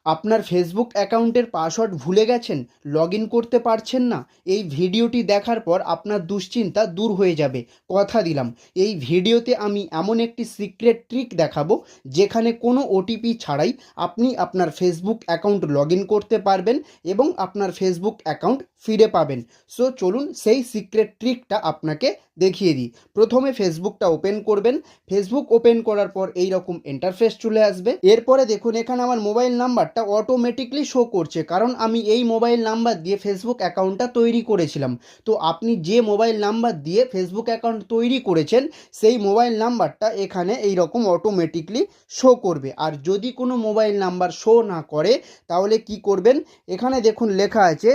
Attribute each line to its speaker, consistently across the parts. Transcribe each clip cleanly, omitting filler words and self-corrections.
Speaker 1: আপনার ফেসবুক অ্যাকাউন্টের পাসওয়ার্ড ভুলে গেছেন, লগ ইন করতে পারছেন না? এই ভিডিওটি দেখার পর আপনার দুশ্চিন্তা দূর হয়ে যাবে, কথা দিলাম। এই ভিডিওতে আমি এমন একটি সিক্রেট ট্রিক দেখাবো যেখানে কোনো ওটিপি ছাড়াই আপনি আপনার ফেসবুক অ্যাকাউন্ট লগ ইন করতে পারবেন এবং আপনার ফেসবুক অ্যাকাউন্ট ফিরে পাবেন। সো চলুন সেই সিক্রেট ট্রিকটা আপনাকে দেখিয়ে দিই। প্রথমে ফেসবুকটা ওপেন করবেন। ফেসবুক ওপেন করার পর এই রকম ইন্টারফেস চলে আসবে। এরপরে দেখুন এখানে আমার মোবাইল নাম্বারটা অটোমেটিকলি শো করছে, কারণ আমি এই মোবাইল নাম্বার দিয়ে ফেসবুক অ্যাকাউন্টটা তৈরি করেছিলাম। তো আপনি যে মোবাইল নাম্বার দিয়ে ফেসবুক অ্যাকাউন্ট তৈরি করেছেন সেই মোবাইল নাম্বারটা এখানে এই রকম অটোমেটিকলি শো করবে। আর যদি কোনো মোবাইল নাম্বার শো না করে তাহলে কি করবেন, এখানে দেখুন লেখা আছে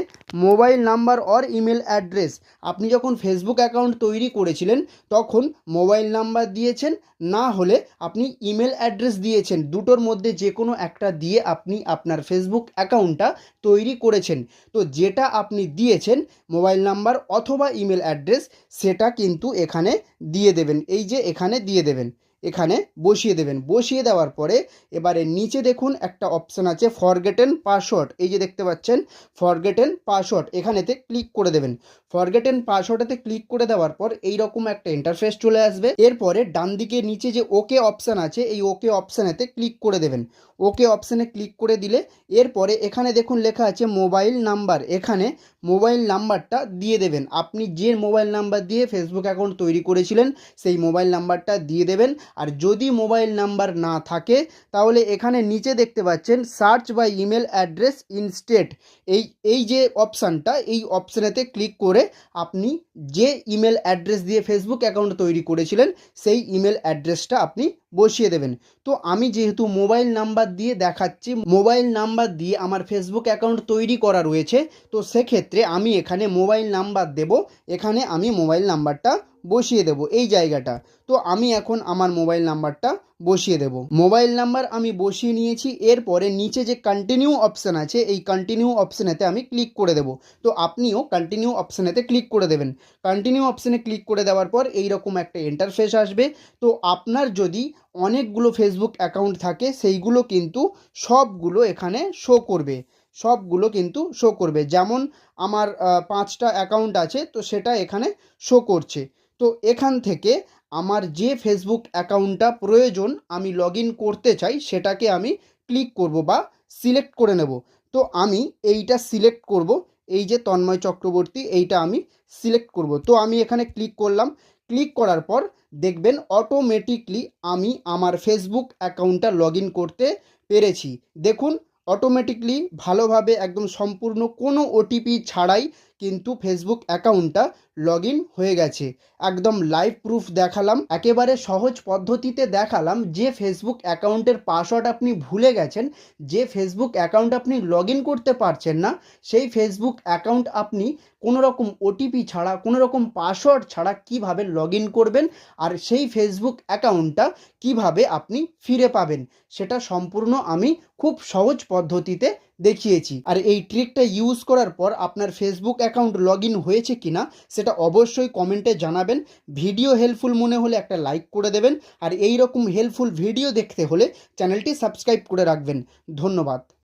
Speaker 1: mobile number or email address. আপনি যখন ফেসবুক অ্যাকাউন্ট তৈরি করেছিলেন তখন মোবাইল নাম্বার দিয়েছেন, না হলে আপনি ইমেল অ্যাড্রেস দিয়েছেন, দুটোর মধ্যে যে কোনো একটা দিয়ে আপনি আপনার ফেসবুক অ্যাকাউন্টটা তৈরি করেছেন। তো যেটা আপনি দিয়েছেন মোবাইল নাম্বার অথবা ইমেল অ্যাড্রেস, সেটা কিন্তু এখানে দিয়ে দেবেন। এই যে এখানে দিয়ে দেবেন, এখানে বসিয়ে দেবেন। বসিয়ে দেওয়ার পরে এবারে নিচে দেখুন একটা অপশান আছে ফরগেটেন পাসওয়ার্ড, এই যে দেখতে পাচ্ছেন ফরগেটেন পাসওয়ার্ড, এখানেতে ক্লিক করে দেবেন। ফরগেটেন পাসওয়ার্ডেতে ক্লিক করে দেওয়ার পর এই রকম একটা ইন্টারফেস চলে আসবে। এরপরে ডান দিকে নিচে যে ওকে অপশান আছে এই ওকে অপশানেতে ক্লিক করে দেবেন। ওকে অপশানে ক্লিক করে দিলে এরপরে এখানে দেখুন লেখা আছে মোবাইল নাম্বার, এখানে মোবাইল নাম্বারটা দিয়ে দেবেন। আপনি যে মোবাইল নাম্বার দিয়ে ফেসবুক অ্যাকাউন্ট তৈরি করেছিলেন সেই মোবাইল নাম্বারটা দিয়ে দেবেন। আর যদি মোবাইল নাম্বার না থাকে তাহলে এখানে নিচে দেখতে পাচ্ছেন search by email address instead, এই এই যে অপশানটা এই অপশানেতে ক্লিক করে আপনি যে ইমেল অ্যাড্রেস দিয়ে ফেসবুক অ্যাকাউন্ট তৈরি করেছিলেন সেই ইমেল অ্যাড্রেসটা আপনি বসিয়ে দেবেন। তো আমি যেহেতু মোবাইল নাম্বার দিয়ে দেখাচ্ছি, মোবাইল নাম্বার দিয়ে আমার ফেসবুক অ্যাকাউন্ট তৈরি করা রয়েছে, তো সেক্ষেত্রে আমি এখানে মোবাইল নাম্বার দেব, এখানে আমি মোবাইল নাম্বারটা বসিয়ে দেব এই জায়গাটা। তো আমি এখন আমার মোবাইল নাম্বারটা বসিয়ে দেব। মোবাইল নাম্বার আমি বসিয়ে নিয়েছি। এরপরে নিচে যে কন্টিনিউ অপশান আছে এই কন্টিনিউ অপশানেতে আমি ক্লিক করে দেব। তো আপনিও কন্টিনিউ অপশানেতে ক্লিক করে দেবেন। কন্টিনিউ অপশানে ক্লিক করে দেওয়ার পর এই রকম একটা ইন্টারফেস আসবে। তো আপনার যদি অনেকগুলো ফেসবুক অ্যাকাউন্ট থাকে সেইগুলো কিন্তু সবগুলো এখানে শো করবে, সবগুলো কিন্তু শো করবে। যেমন আমার 5টা অ্যাকাউন্ট আছে, তো সেটা এখানে শো করছে। তো এখান থেকে আমার যে ফেসবুক অ্যাকাউন্টটা প্রয়োজন আমি লগ ইন করতে চাই সেটাকে আমি ক্লিক করব বা সিলেক্ট করে নেব। তো আমি এইটা সিলেক্ট করব, এই যে তন্ময় চক্রবর্তী, এইটা আমি সিলেক্ট করব। তো আমি এখানে ক্লিক করলাম। ক্লিক করার পর দেখবেন অটোমেটিকলি আমি আমার ফেসবুক অ্যাকাউন্টটা লগ ইন করতে পেরেছি। দেখুন অটোমেটিকলি ভালোভাবে একদম সম্পূর্ণ কোনো ওটিপি ছাড়াই কিন্তু ফেসবুক অ্যাকাউন্টটা লগ ইন হয়ে গেছে। একদম লাইভ প্রুফ দেখালাম, একেবারে সহজ পদ্ধতিতে দেখালাম। যে ফেসবুক অ্যাকাউন্টের পাসওয়ার্ড আপনি ভুলে গেছেন, যে ফেসবুক অ্যাকাউন্ট আপনি লগ ইন করতে পারছেন না, সেই ফেসবুক অ্যাকাউন্ট আপনি কোনো রকম ওটিপি ছাড়া, কোনো রকম পাসওয়ার্ড ছাড়া কিভাবে লগ ইন করবেন আর সেই ফেসবুক অ্যাকাউন্টটা কিভাবে আপনি ফিরে পাবেন সেটা সম্পূর্ণ আমি খুব সহজ পদ্ধতিতে দেখিয়েছি। আর এই ট্রিকটা ইউজ করার পর আপনার ফেসবুক অ্যাকাউন্ট লগ ইন হয়েছে কিনা সেটা অবশ্যই কমেন্টে জানাবেন। ভিডিও হেল্পফুল মনে হলে একটা লাইক করে দেবেন। আর এই রকম হেল্পফুল ভিডিও দেখতে হলে চ্যানেলটি সাবস্ক্রাইব করে রাখবেন। ধন্যবাদ।